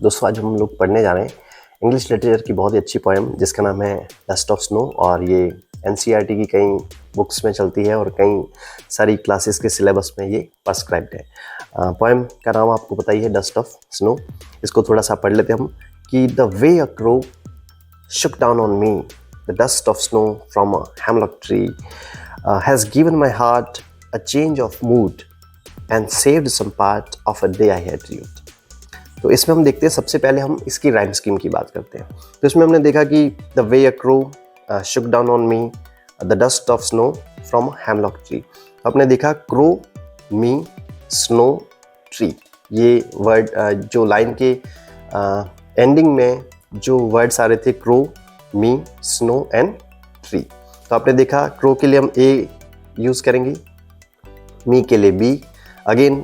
दोस्तों आज हम लोग पढ़ने जा रहे हैं इंग्लिश लिटरेचर की बहुत ही अच्छी पोएम जिसका नाम है डस्ट ऑफ स्नो और ये एनसीईआरटी की कई बुक्स में चलती है और कई सारी क्लासेस के सिलेबस में ये प्रिस्क्राइब्ड है। पोएम का नाम आपको पता ही है डस्ट ऑफ स्नो। इसको थोड़ा सा पढ़ लेते हम कि the way a crow shook down on me, the dust of snow from a hemlock tree has given my heart a change of mood and saved some part of a day I had lived। तो इसमें हम देखते हैं, सबसे पहले हम इसकी rhyme scheme की बात करते हैं। तो इसमें हमने देखा कि the way a crow Shuk down on me the dust of snow from hemlock tree. तो आपने देखा क्रो, मी, स्नो, ट्री, ये वर्ड जो लाइन के एंडिंग में जो वर्ड्स आ रहे थे crow, me, snow and tree. तो आपने देखा क्रो के लिए हम ए यूज़ करेंगे, मी के लिए बी, अगेन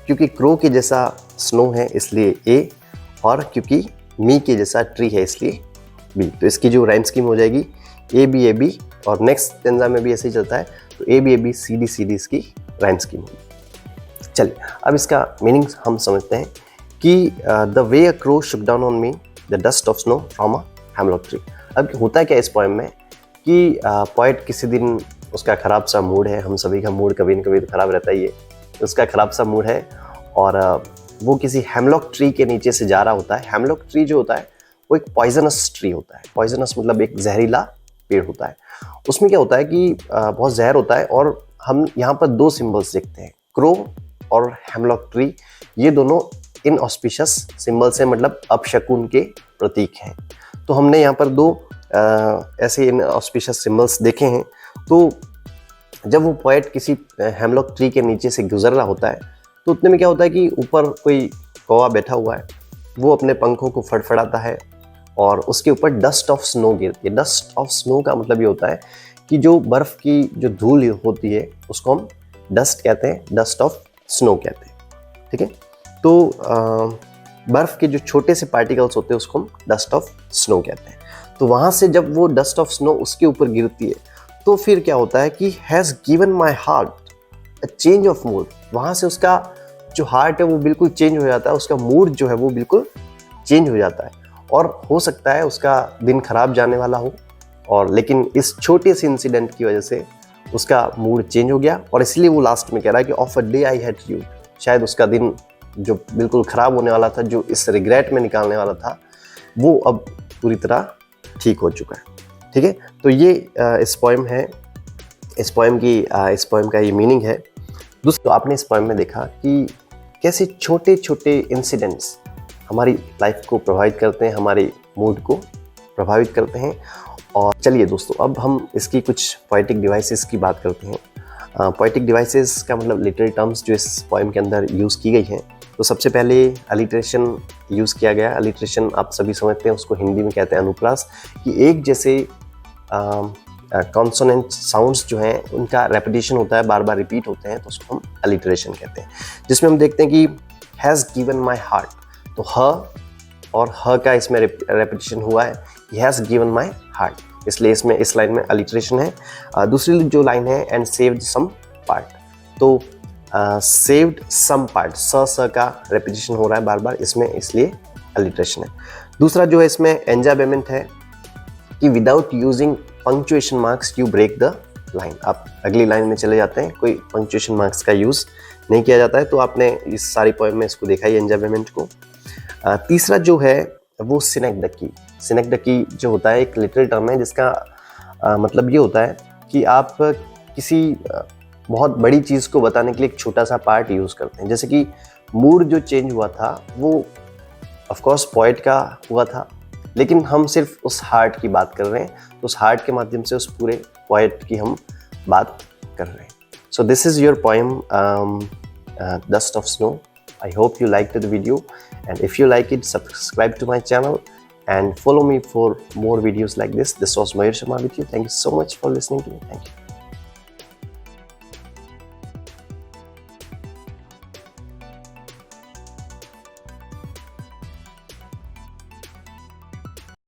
क्योंकि क्रो के जैसा स्नो है इसलिए ए, और क्योंकि मी के जैसा ट्री है इसलिए बी। तो इसकी जो राइम स्कीम हो जाएगी ए बी, और नेक्स्ट स्टेंजा में भी ऐसे ही चलता है। तो ए बी सी डी इसकी राइम स्कीम होगी। चलिए अब इसका मीनिंग हम समझते हैं कि the way a crow Shuk down on me the dust of snow from a hemlock tree. अब होता है क्या इस पोएम में कि पोएट किसी दिन उसका ख़राब सा मूड है, हम सभी का मूड कभी न कभी तो ख़राब रहता ही है, उसका ख़राब सा मूड है और वो किसी हेमलॉक ट्री के नीचे से जा रहा होता है। हेमलॉक ट्री जो होता है वो एक पॉइजनस ट्री होता है। पॉइजनस मतलब एक जहरीला पेड़ होता है। उसमें क्या होता है कि बहुत जहर होता है और हम यहाँ पर दो सिम्बल्स देखते हैं, क्रो और हेमलॉक ट्री। ये दोनों इनऑस्पिशियस सिंबल्स हैं, मतलब अपशकुन के प्रतीक हैं। तो हमने यहाँ पर दो ऐसे इनऑस्पिशियस सिंबल्स देखे हैं। तो जब वो पोएट किसी हेमलॉक ट्री के नीचे से गुजर रहा होता है तो उतने में क्या होता है कि ऊपर कोई कौवा बैठा हुआ है, वो अपने पंखों को फड़फड़ाता है और उसके ऊपर डस्ट ऑफ स्नो गिरती है। डस्ट ऑफ स्नो का मतलब ये होता है कि जो बर्फ़ की जो धूल होती है उसको हम डस्ट कहते हैं, डस्ट ऑफ स्नो कहते हैं। ठीक है, तो बर्फ़ के जो छोटे से पार्टिकल्स होते हैं उसको हम डस्ट ऑफ स्नो कहते हैं। तो वहाँ से जब वो डस्ट ऑफ स्नो उसके ऊपर गिरती है तो फिर क्या होता है कि has given my heart a change of mood. वहाँ से उसका जो हार्ट है वो बिल्कुल चेंज हो जाता है, उसका मूड जो है वो बिल्कुल चेंज हो जाता है और हो सकता है उसका दिन खराब जाने वाला हो, और लेकिन इस छोटे से इंसिडेंट की वजह से उसका मूड चेंज हो गया और इसलिए वो लास्ट में कह रहा है कि of a day I had levied. शायद उसका दिन जो बिल्कुल ख़राब होने वाला था, जो इस रिग्रेट में निकालने वाला था, वो अब पूरी तरह ठीक हो चुका है। ठीक है, तो ये इस पोएम है, इस पोएम का ये मीनिंग है। दोस्तों आपने इस पोएम में देखा कि कैसे छोटे छोटे इंसिडेंट्स हमारी लाइफ को प्रभावित करते हैं, हमारे मूड को प्रभावित करते हैं। और चलिए दोस्तों अब हम इसकी कुछ पोएटिक डिवाइसेस की बात करते हैं। पोएटिक डिवाइसेस का मतलब लिटरेरी टर्म्स जो इस पोएम के अंदर यूज़ की गई हैं। तो सबसे पहले अलिट्रेशन यूज़ किया गया। अलिट्रेशन आप सभी समझते हैं, उसको हिंदी में कहते हैं अनुप्रास, कि एक जैसे कॉन्सोनेंट साउंड्स जो हैं उनका रेपिटेशन होता है, बार बार रिपीट होते हैं, तो उसको हम अलिट्रेशन कहते हैं। जिसमें हम देखते हैं कि हैज़ गिवन माई हार्ट, तो ह और ह का इसमें रेपिटेशन हुआ है, हैज़ गिवन माई हार्ट, इसलिए इसमें इस लाइन में अलिट्रेशन है। दूसरी जो लाइन है एंड सेव्ड सम पार्ट, तो सेव्ड सम पार्ट, स का रेपिटेशन हो रहा है बार बार इसमें, इसलिए अलिट्रेशन है। दूसरा जो है इसमें एंजाबेमेंट है कि without using punctuation marks you break the line. आप अगली लाइन में चले जाते हैं, कोई पंक्चुएशन मार्क्स का यूज़ नहीं किया जाता है। तो आपने इस सारी पोएम में इसको देखा ही एंजाबेमेंट को। तीसरा जो है वो सिनेक्डकी। सिनेक्डकी जो होता है एक लिटरेरी टर्म है जिसका मतलब ये होता है कि आप किसी बहुत बड़ी चीज़ को बताने के लिए एक छोटा सा पार्ट यूज़ करते हैं। जैसे कि मूड जो चेंज हुआ था वो ऑफ कोर्स पोएट का हुआ था, लेकिन हम सिर्फ उस हार्ट की बात कर रहे हैं, तो उस हार्ट के माध्यम से उस पूरे पोएट की हम बात कर रहे हैं। So this is your poem dust of snow. I hope you liked the video, and if you like it, subscribe to my channel and follow me for more videos like this. This was Mayur Sharma with you. Thank you so much for listening to me. Thank you.